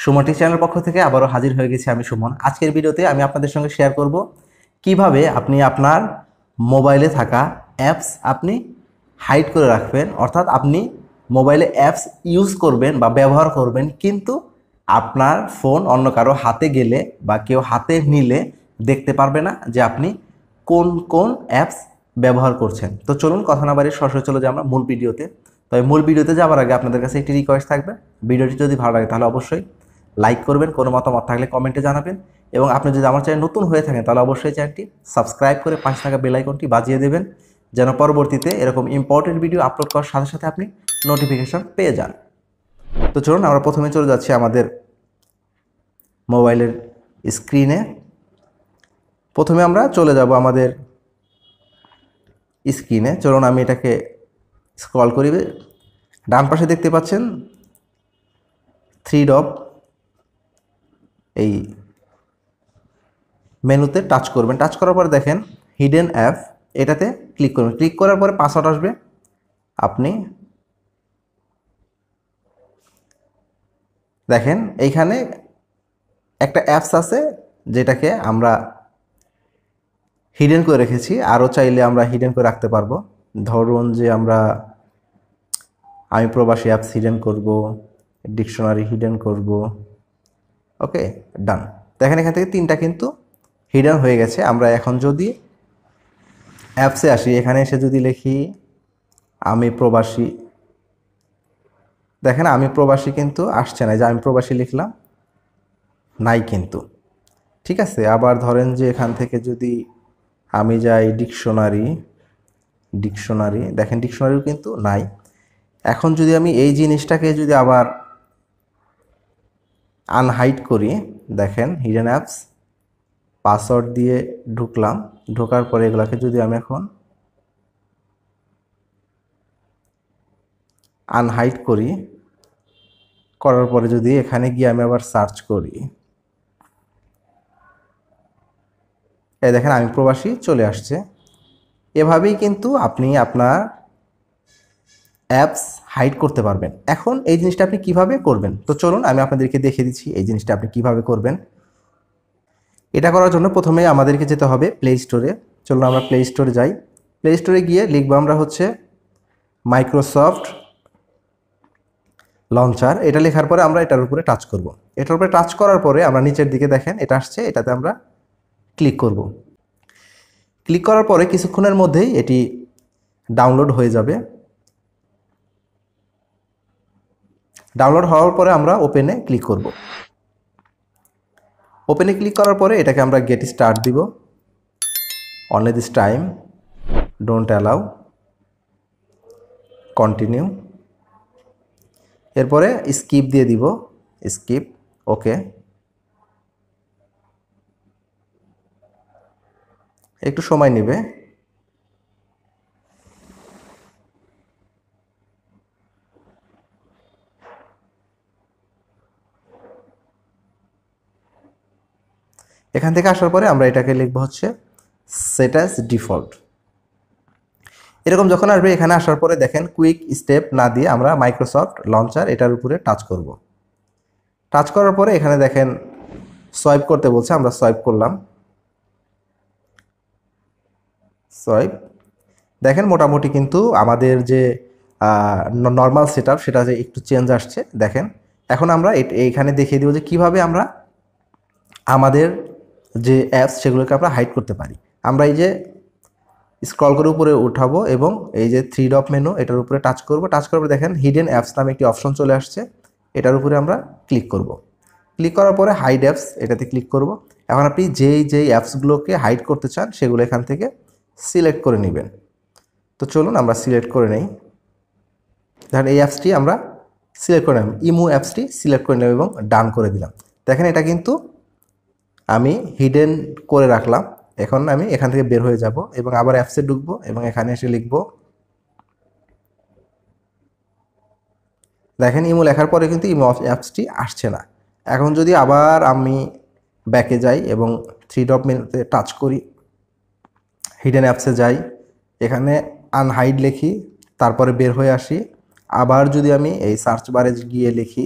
সুমন চ্যানেলের পক্ষ থেকে আবারও হাজির হয়ে গেছি আমি সুমন। আজকের ভিডিওতে আমি আপনাদের সঙ্গে শেয়ার করব কিভাবে আপনি আপনার মোবাইলে থাকা অ্যাপস আপনি হাইড করে রাখবেন। অর্থাৎ আপনি মোবাইলে অ্যাপস ইউজ করবেন বা ব্যবহার করবেন, কিন্তু আপনার ফোন অন্য কারো হাতে গেলে বা কেউ হাতে নিলে দেখতে পারবে না যে আপনি কোন কোন অ্যাপস ব্যবহার করছেন। তো চলুন কথা না বাড়িয়ে সরাসরি চলে যাই আমরা মূল ভিডিওতে। তবে মূল ভিডিওতে যাওয়ার আগে আপনাদের কাছে একটি রিকোয়েস্ট থাকবে, ভিডিওটি যদি ভালো লাগে তাহলে অবশ্যই লাইক করবেন, কোনো মতামত থাকলে কমেন্টে জানাবেন, এবং আপনি যদি আমার চ্যানেল নতুন হয়ে থাকেন তাহলে অবশ্যই চ্যানেলটি সাবস্ক্রাইব করে পাশে থাকা বেল আইকনটি বাজিয়ে দেবেন, যেন পরবর্তীতে এরকম ইম্পর্টেন্ট ভিডিও আপলোড করার সাথে সাথে আপনি নোটিফিকেশন পেয়ে যান। তো চলুন আমরা প্রথমে চলে যাচ্ছি আমাদের মোবাইলের স্ক্রিনে। প্রথমে আমরা চলে যাব আমাদের স্ক্রিনে। চলুন আমি এটাকে স্ক্রল করি। ডান পাশে দেখতে পাচ্ছেন থ্রি ডট, এই মেনুতে টাচ করবেন। টাচ করার পরে দেখেন হিডেন অ্যাপ, এটাতে ক্লিক করবেন। ক্লিক করার পরে পাসওয়ার্ড আসবে। আপনি দেখেন এইখানে একটা অ্যাপস আছে যেটাকে আমরা হিডেন করে রেখেছি, আরও চাইলে আমরা হিডেন করে রাখতে পারবো। ধরুন যে আমি প্রবাসী অ্যাপস হিডেন করব, ডিকশনারি হিডেন করব। ওকে, ডান। দেখেন এখান থেকে তিনটা কিন্তু হিডেন হয়ে গেছে। আমরা এখন যদি অ্যাপসে আসি, এখানে এসে যদি লিখি আমি প্রবাসী, দেখেন আমি প্রবাসী কিন্তু আসছে না, যে আমি প্রবাসী লিখলাম নাই কিন্তু। ঠিক আছে, আবার ধরেন যে এখান থেকে যদি আমি যাই ডিকশনারি, দেখেন ডিকশনারিও কিন্তু নাই। এখন যদি আমি এই জিনিসটাকে যদি আবার আনহাইড করি, দেখেন হিডেন অ্যাপস, পাসওয়ার্ড দিয়ে ঢুকলাম, ঢোকার পরে এগুলাকে যদি আমি এখন আনহাইড করি, করার পরে যদি এখানে গিয়ে আমি আবার সার্চ করি, এই দেখেন আমি প্রবাসী চলে আসছে। এভাবেই কিন্তু আপনি আপনার অ্যাপস হাইড করতে পারবেন। এখন এই জিনিসটা আপনি কিভাবে করবেন, তো চলুন আমি আপনাদেরকে দেখিয়ে দিচ্ছি এই জিনিসটা আপনি কিভাবে করবেন। এটা করার জন্য প্রথমে আমাদেরকে যেতে হবে প্লে স্টোরে। চলুন আমরা প্লে স্টোরে যাই। প্লে স্টোরে গিয়ে লিখবো আমরা হচ্ছে মাইক্রোসফট লঞ্চার। এটা লেখার পরে আমরা এটার উপরে টাচ করব। এটার উপরে টাচ করার পরে আমরা নিচের দিকে দেখেন এটা আসছে, এটাতে আমরা ক্লিক করব। ক্লিক করার পরে কিছুক্ষণের মধ্যেই এটি ডাউনলোড হয়ে যাবে। ডাউনলোড হওয়ার পরে আমরা ওপেনে ক্লিক করব। ওপেনে ক্লিক করার পরে এটাকে আমরা গেট স্টার্ট দিব, only this time, don't allow, continue, এরপরে স্কিপ দিয়ে দিব, স্কিপ, ওকে। একটু সময় নেবে। এখান থেকে আসার পরে আমরা এটাকে লিখবো হচ্ছে সেট অ্যাজ ডিফল্ট। এরকম যখন আসবে, এখানে আসার পরে দেখেন কুইক স্টেপ না দিয়ে আমরা মাইক্রোসফট লঞ্চার এটার উপরে টাচ করব। টাচ করার পরে এখানে দেখেন সোয়াইপ করতে বলছে, আমরা সোয়াইপ করলাম। সোয়াইপ, দেখেন মোটামুটি কিন্তু আমাদের যে নর্মাল সেটআপ সেটা যে একটু চেঞ্জ আসছে। দেখেন এখন আমরা এইখানে দেখিয়ে দিব যে কিভাবে আমরা আমাদের যে অ্যাপস সেগুলোকে আমরা হাইড করতে পারি। আমরা এই যে স্ক্রল করে উপরে উঠাবো এবং এই যে থ্রি ডট মেনু এটার উপরে টাচ করব। টাচ করার পরে দেখেন হিডেন অ্যাপস নামে একটি অপশন চলে আসছে, এটার উপরে আমরা ক্লিক করব। ক্লিক করার পরে হাইড অ্যাপস এটাতে ক্লিক করব। এখন আপনি যেই অ্যাপসগুলোকে হাইড করতে চান সেগুলো এখান থেকে সিলেক্ট করে নেবেন। তো চলুন আমরা সিলেক্ট করে নেই। দেখেন এই অ্যাপসটি আমরা সিলেক্ট করে নেব, ইমো অ্যাপসটি সিলেক্ট করে নেব এবং ডান করে দিলাম। দেখেন এটা কিন্তু আমি হিডেন করে রাখলাম। এখন আমি এখান থেকে বের হয়ে যাব এবং আবার অ্যাপসে ঢুকবো এবং এখানে এসে লিখব, দেখেন ইমো লেখার পরে কিন্তু ইমো অ্যাপসটি আসছে না। এখন যদি আবার আমি ব্যাকে যাই এবং থ্রি ডট মেনুতে টাচ করি, হিডেন অ্যাপসে যাই, এখানে আনহাইড লিখি, তারপরে বের হয়ে আসি। আবার যদি আমি এই সার্চ বারে গিয়ে লিখি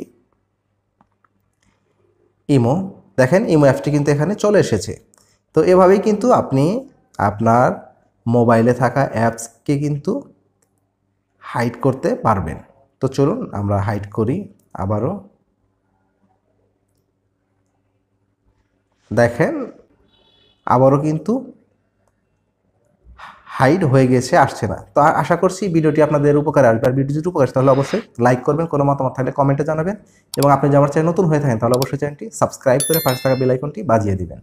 ইমো, দেখেন ইমো অ্যাপটি কিন্তু এখানে চলে এসেছে। তো এভাবেই কিন্তু আপনি আপনার মোবাইলে থাকা অ্যাপসকে কিন্তু হাইড করতে পারবেন। তো চলুন আমরা হাইড করি আবারও। দেখেন আবারও কিন্তু হাইড হয়ে গেছে, আসছে না। তো আশা করছি ভিডিওটি আপনাদের উপকারে আসবে। আর ভিডিও যদি উপকার আসে তাহলে অবশ্যই লাইক করবেন, কোনো মতামত থাকলে কমেন্টে জানাবেন এবং আপনি যদি আমার চ্যানেল নতুন হয়ে থাকেন তাহলে অবশ্যই চ্যানেলটি সাবস্ক্রাইব করে পাশে থাকা বেল আইকনটি বাজিয়ে দিবেন।